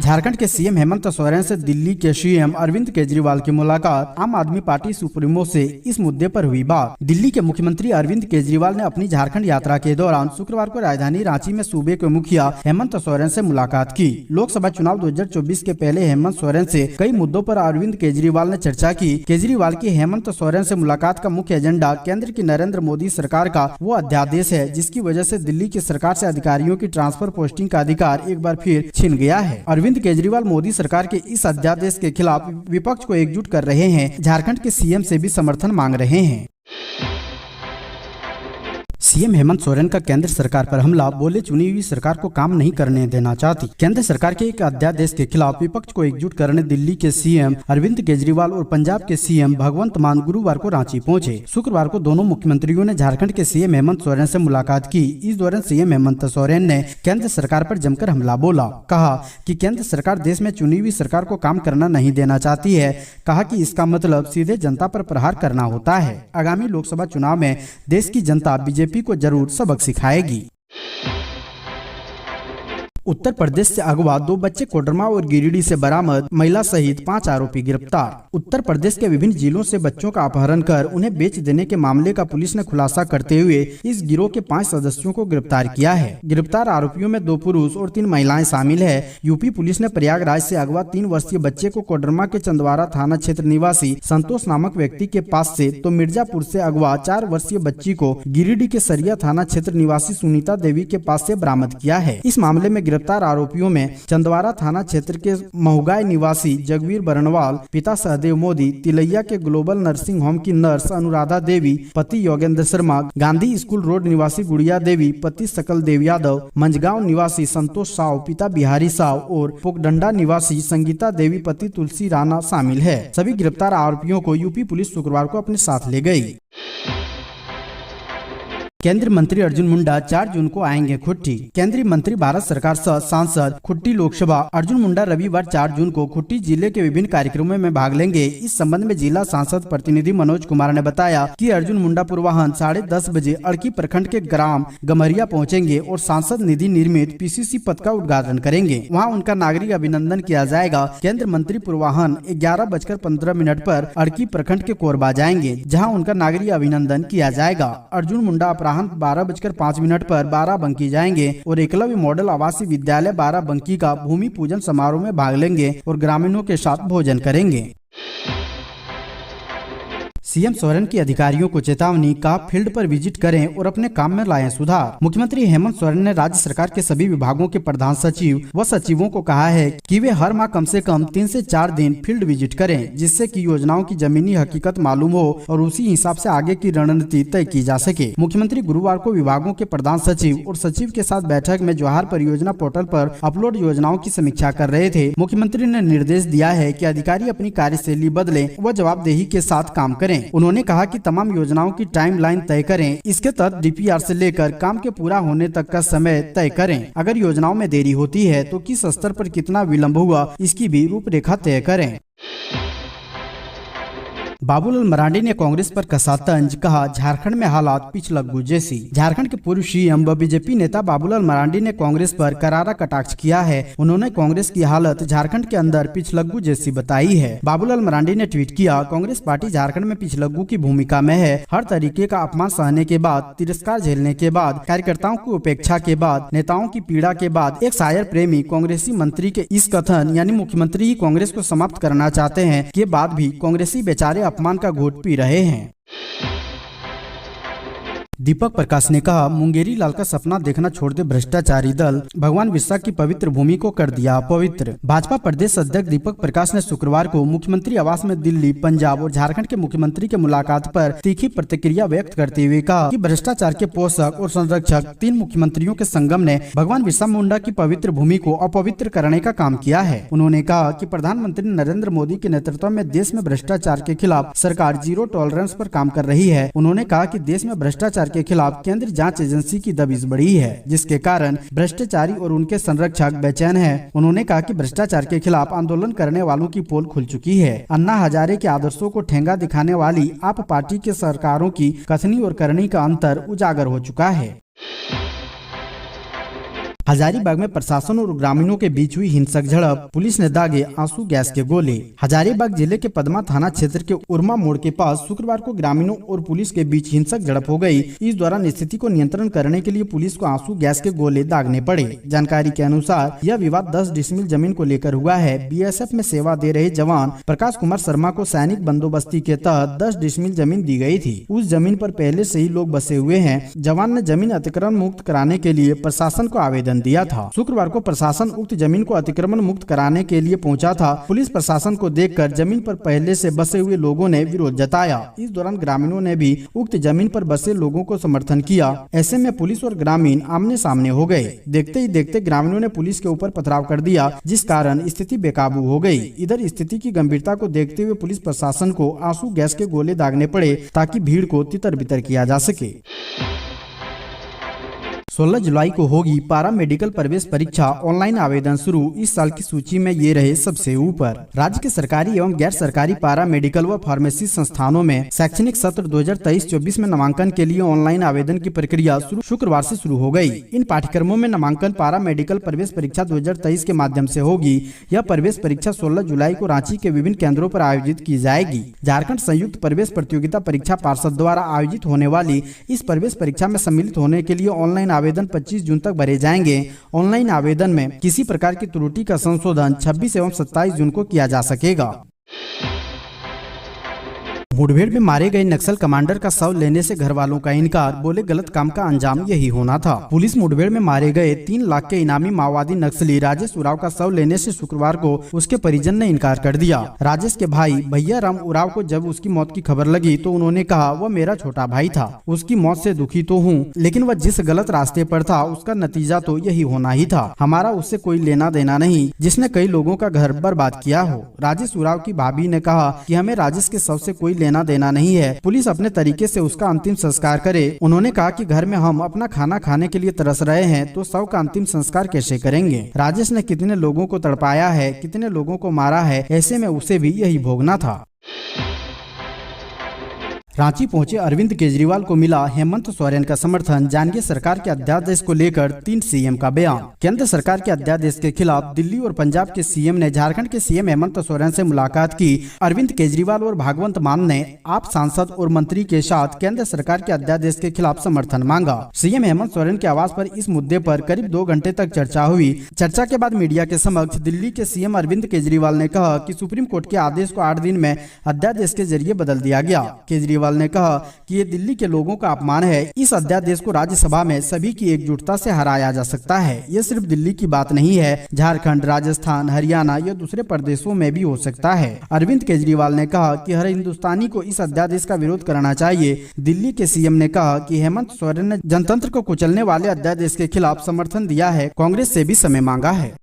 झारखंड के सीएम हेमंत सोरेन से दिल्ली के सीएम अरविंद केजरीवाल की मुलाकात। आम आदमी पार्टी सुप्रीमो से इस मुद्दे पर हुई बात। दिल्ली के मुख्यमंत्री अरविंद केजरीवाल ने अपनी झारखंड यात्रा के दौरान शुक्रवार को राजधानी रांची में सूबे के मुखिया हेमंत सोरेन से मुलाकात की। लोकसभा चुनाव 2024 के पहले हेमंत सोरेन से कई मुद्दों पर अरविंद केजरीवाल ने चर्चा की। केजरीवाल की हेमंत सोरेन से मुलाकात का मुख्य एजेंडा केंद्र की नरेंद्र मोदी सरकार का वो अध्यादेश है जिसकी वजह से दिल्ली की सरकार से अधिकारियों की ट्रांसफर पोस्टिंग का अधिकार एक बार फिर छिन गया है। अरविंद केजरीवाल मोदी सरकार के इस अध्यादेश के खिलाफ विपक्ष को एकजुट कर रहे हैं। झारखंड के सीएम से भी समर्थन मांग रहे हैं। सीएम हेमंत सोरेन का केंद्र सरकार पर हमला, बोले चुनी हुई सरकार को काम नहीं करने देना चाहती। केंद्र सरकार के एक अध्यादेश के खिलाफ विपक्ष को एकजुट करने दिल्ली के सीएम अरविंद केजरीवाल और पंजाब के सीएम भगवंत मान गुरुवार को रांची पहुंचे। शुक्रवार को दोनों मुख्यमंत्रियों ने झारखंड के सीएम हेमंत सोरेन से मुलाकात की। इस दौरान सीएम हेमंत सोरेन ने केंद्र सरकार पर जमकर हमला बोला। कहा कि केंद्र सरकार देश में चुनी हुई सरकार को काम करना नहीं देना चाहती है। कहा कि इसका मतलब सीधे जनता पर प्रहार करना होता है। आगामी लोकसभा चुनाव में देश की जनता बीजेपी को जरूर सबक सिखाएगी। उत्तर प्रदेश से अगवा 2 बच्चे कोडरमा और गिरिडीह से बरामद, महिला सहित 5 आरोपी गिरफ्तार। उत्तर प्रदेश के विभिन्न जिलों से बच्चों का अपहरण कर उन्हें बेच देने के मामले का पुलिस ने खुलासा करते हुए इस गिरोह के 5 सदस्यों को गिरफ्तार किया है। गिरफ्तार आरोपियों में 2 पुरुष और 3 महिलाएं शामिल है। यूपी पुलिस ने प्रयागराज से अगवा 3 वर्षीय बच्चे को कोडरमा के चंदवारा थाना क्षेत्र निवासी संतोष नामक व्यक्ति के पास से, तो मिर्जापुर से अगवा 4 वर्षीय बच्ची को गिरिडीह के सरिया थाना क्षेत्र निवासी सुनीता देवी के पास से बरामद किया है। इस मामले में गिरफ्तार आरोपियों में चंदवारा थाना क्षेत्र के महुगाई निवासी जगवीर बरनवाल, पिता सहदेव मोदी, तिलैया के ग्लोबल नर्सिंग होम की नर्स अनुराधा देवी, पति योगेंद्र शर्मा, गांधी स्कूल रोड निवासी गुड़िया देवी, पति सकल देव यादव, मंझगांव निवासी संतोष साव, पिता बिहारी साव और पोकडंडा निवासी संगीता देवी, पति तुलसी राणा शामिल है। सभी गिरफ्तार आरोपियों को यूपी पुलिस शुक्रवार को अपने साथ ले गई। केंद्रीय मंत्री अर्जुन मुंडा 4 जून को आएंगे खुट्टी। केंद्रीय मंत्री भारत सरकार सांसद खुट्टी लोकसभा अर्जुन मुंडा रविवार 4 जून को खुट्टी जिले के विभिन्न कार्यक्रमों में भाग लेंगे। इस संबंध में जिला सांसद प्रतिनिधि मनोज कुमार ने बताया कि अर्जुन मुंडा पूर्वाह्न 10:30 बजे अड़की प्रखंड के ग्राम गमरिया पहुंचेंगे और सांसद निधि निर्मित पीसीसी पथ का उद्घाटन करेंगे। वहां उनका नागरिक अभिनंदन किया जाएगा। केंद्रीय मंत्री पूर्वाह्न 11:15 पर अड़की प्रखंड के कोरबा जाएंगे, जहाँ उनका नागरिक अभिनंदन किया जाएगा। अर्जुन मुंडा 12:05 पर बाराबंकी जाएंगे और एकलव्य मॉडल आवासीय विद्यालय बाराबंकी का भूमि पूजन समारोह में भाग लेंगे और ग्रामीणों के साथ भोजन करेंगे। सीएम सोरेन की अधिकारियों को चेतावनी, कहा फील्ड पर विजिट करें और अपने काम में लाएं सुधार। मुख्यमंत्री हेमंत सोरेन ने राज्य सरकार के सभी विभागों के प्रधान सचिव व सचिवों को कहा है कि वे हर माह कम से कम 3 से 4 दिन फील्ड विजिट करें, जिससे कि योजनाओं की जमीनी हकीकत मालूम हो और उसी हिसाब से आगे की रणनीति तय की जा सके। मुख्यमंत्री गुरुवार को विभागों के प्रधान सचिव और सचिव के साथ बैठक में जवाहर परियोजना पोर्टल पर अपलोड योजनाओं की समीक्षा कर रहे थे। मुख्यमंत्री ने निर्देश दिया है कि अधिकारी अपनी कार्यशैली बदलें व जवाबदेही के साथ काम करें। उन्होंने कहा कि तमाम योजनाओं की टाइमलाइन तय करें। इसके तहत डीपीआर से लेकर काम के पूरा होने तक का समय तय करें। अगर योजनाओं में देरी होती है तो किस स्तर पर कितना विलंब हुआ, इसकी भी रूपरेखा तय करें। बाबूलाल मरांडी ने कांग्रेस पर कसा तंज, कहा झारखंड में हालात पिछलग्गू जैसी। झारखंड के पूर्व सीएम व बीजेपी नेता बाबूलाल मरांडी ने कांग्रेस पर करारा कटाक्ष किया है। उन्होंने कांग्रेस की हालत झारखंड के अंदर पिछलग्गू जैसी बताई है। बाबूलाल मरांडी ने ट्वीट किया, कांग्रेस पार्टी झारखंड में पिछलग्गू की भूमिका में है। हर तरीके का अपमान सहने के बाद, तिरस्कार झेलने के बाद, कार्यकर्ताओं की उपेक्षा के बाद, नेताओं की पीड़ा के बाद एक शायर प्रेमी कांग्रेसी मंत्री के इस कथन यानी मुख्यमंत्री ही कांग्रेस को समाप्त करना चाहते हैं के बाद भी कांग्रेसी बेचारे अपमान का घूंट पी रहे हैं। दीपक प्रकाश ने कहा, मुंगेरी लाल का सपना देखना छोड़ दे भ्रष्टाचारी दल, भगवान बिरसा की पवित्र भूमि को कर दिया अपवित्र। भाजपा प्रदेश अध्यक्ष दीपक प्रकाश ने शुक्रवार को मुख्यमंत्री आवास में दिल्ली, पंजाब और झारखंड के मुख्यमंत्री के मुलाकात पर तीखी प्रतिक्रिया व्यक्त करते हुए कहा कि भ्रष्टाचार के पोषक और संरक्षक 3 मुख्यमंत्रियों के संगम ने भगवान बिरसा मुंडा की पवित्र भूमि को अपवित्र करने का काम किया है। उन्होंने कहा कि प्रधानमंत्री नरेंद्र मोदी के नेतृत्व में देश में भ्रष्टाचार के खिलाफ सरकार जीरो टॉलरेंस पर काम कर रही है। उन्होंने कहा कि देश में भ्रष्टाचार के खिलाफ केंद्रीय जांच एजेंसी की दबिश बढ़ी है, जिसके कारण भ्रष्टाचारी और उनके संरक्षक बेचैन हैं। उन्होंने कहा कि भ्रष्टाचार के खिलाफ आंदोलन करने वालों की पोल खुल चुकी है। अन्ना हजारे के आदर्शों को ठेंगा दिखाने वाली आप पार्टी के सरकारों की कथनी और करनी का अंतर उजागर हो चुका है। हजारीबाग में प्रशासन और ग्रामीणों के बीच हुई हिंसक झड़प, पुलिस ने दागे आंसू गैस के गोले। हजारीबाग जिले के पदमा थाना क्षेत्र के उर्मा मोड़ के पास शुक्रवार को ग्रामीणों और पुलिस के बीच हिंसक झड़प हो गई। इस दौरान स्थिति को नियंत्रण करने के लिए पुलिस को आंसू गैस के गोले दागने पड़े। जानकारी के अनुसार यह विवाद 10 डिसमिल जमीन को लेकर हुआ है। बीएसएफ में सेवा दे रहे जवान प्रकाश कुमार शर्मा को सैनिक बंदोबस्ती के तहत 10 डिसमिल जमीन दी गई थी। उस जमीन पर पहले से ही लोग बसे हुए हैं। जवान ने जमीन अतिक्रमण मुक्त कराने के लिए प्रशासन को आवेदन दिया था। शुक्रवार को प्रशासन उक्त जमीन को अतिक्रमण मुक्त कराने के लिए पहुंचा था। पुलिस प्रशासन को देखकर जमीन पर पहले से बसे हुए लोगों ने विरोध जताया। इस दौरान ग्रामीणों ने भी उक्त जमीन पर बसे लोगों को समर्थन किया। ऐसे में पुलिस और ग्रामीण आमने सामने हो गए। देखते ही देखते ग्रामीणों ने पुलिस के ऊपर पथराव कर दिया, जिस कारण स्थिति बेकाबू हो गई। इधर स्थिति की गंभीरता को देखते हुए पुलिस प्रशासन को आंसू गैस के गोले दागने पड़े ताकि भीड़ को तितर बितर किया जा सके। 16 जुलाई को होगी पारा मेडिकल प्रवेश परीक्षा, ऑनलाइन आवेदन शुरू। इस साल की सूची में ये रहे सबसे ऊपर। राज्य के सरकारी एवं गैर सरकारी पारा मेडिकल व फार्मेसी संस्थानों में शैक्षणिक सत्र 2023-24 में नामांकन के लिए ऑनलाइन आवेदन की प्रक्रिया शुक्रवार से शुरू हो गई। इन पाठ्यक्रमों में नामांकन पारा मेडिकल प्रवेश परीक्षा 2023 के माध्यम से होगी। यह प्रवेश परीक्षा 16 जुलाई को रांची के विभिन्न केंद्रों पर आयोजित की जाएगी। झारखंड संयुक्त प्रवेश प्रतियोगिता परीक्षा पार्षद द्वारा आयोजित होने वाली इस प्रवेश परीक्षा में सम्मिलित होने के लिए ऑनलाइन आवेदन 25 जून तक भरे जाएंगे। ऑनलाइन आवेदन में किसी प्रकार की त्रुटि का संशोधन 26 एवं 27 जून को किया जा सकेगा। मुठभेड़ में मारे गए नक्सल कमांडर का शव लेने से घर वालों का इनकार, बोले गलत काम का अंजाम यही होना था। पुलिस मुठभेड़ में मारे गए 3 लाख के इनामी माओवादी नक्सली राजेश उरांव का शव लेने से शुक्रवार को उसके परिजन ने इनकार कर दिया। राजेश के भाई भैया राम उरांव को जब उसकी मौत की खबर लगी तो उन्होंने कहा वह मेरा छोटा भाई था, उसकी मौत से दुखी तो हूँ, लेकिन वह जिस गलत रास्ते पर था उसका नतीजा तो यही होना ही था। हमारा उससे कोई लेना देना नहीं जिसने कई लोगों का घर बर्बाद किया हो। राजेश उरांव की भाभी ने कहा कि हमें राजेश के शव से कोई लेना देना नहीं है, पुलिस अपने तरीके से उसका अंतिम संस्कार करे। उन्होंने कहा कि घर में हम अपना खाना खाने के लिए तरस रहे हैं तो शव का अंतिम संस्कार कैसे करेंगे। राजेश ने कितने लोगों को तड़पाया है, कितने लोगों को मारा है, ऐसे में उसे भी यही भोगना था। रांची पहुंचे अरविंद केजरीवाल को मिला हेमंत सोरेन का समर्थन। जानिए सरकार के अध्यादेश को लेकर 3 सीएम का बयान। केंद्र सरकार के अध्यादेश के खिलाफ दिल्ली और पंजाब के सीएम ने झारखंड के सीएम हेमंत सोरेन से मुलाकात की। अरविंद केजरीवाल और भगवंत मान ने आप सांसद और मंत्री के साथ केंद्र सरकार के अध्यादेश के खिलाफ समर्थन मांगा। सीएम हेमंत सोरेन के आवास पर इस मुद्दे पर करीब 2 घंटे तक चर्चा हुई। चर्चा के बाद मीडिया के समक्ष दिल्ली के सीएम अरविंद केजरीवाल ने कहा कि सुप्रीम कोर्ट के आदेश को 8 दिन में अध्यादेश के जरिए बदल दिया गया। केजरीवाल ने कहा कि ये दिल्ली के लोगों का अपमान है। इस अध्यादेश को राज्यसभा में सभी की एकजुटता से हराया जा सकता है। ये सिर्फ दिल्ली की बात नहीं है, झारखंड, राजस्थान, हरियाणा या दूसरे प्रदेशों में भी हो सकता है। अरविंद केजरीवाल ने कहा कि हर हिंदुस्तानी को इस अध्यादेश का विरोध करना चाहिए। दिल्ली के सीएम ने कहा कि हेमंत सोरेन ने जनतंत्र को कुचलने वाले अध्यादेश के खिलाफ समर्थन दिया है, कांग्रेस से भी समय मांगा है।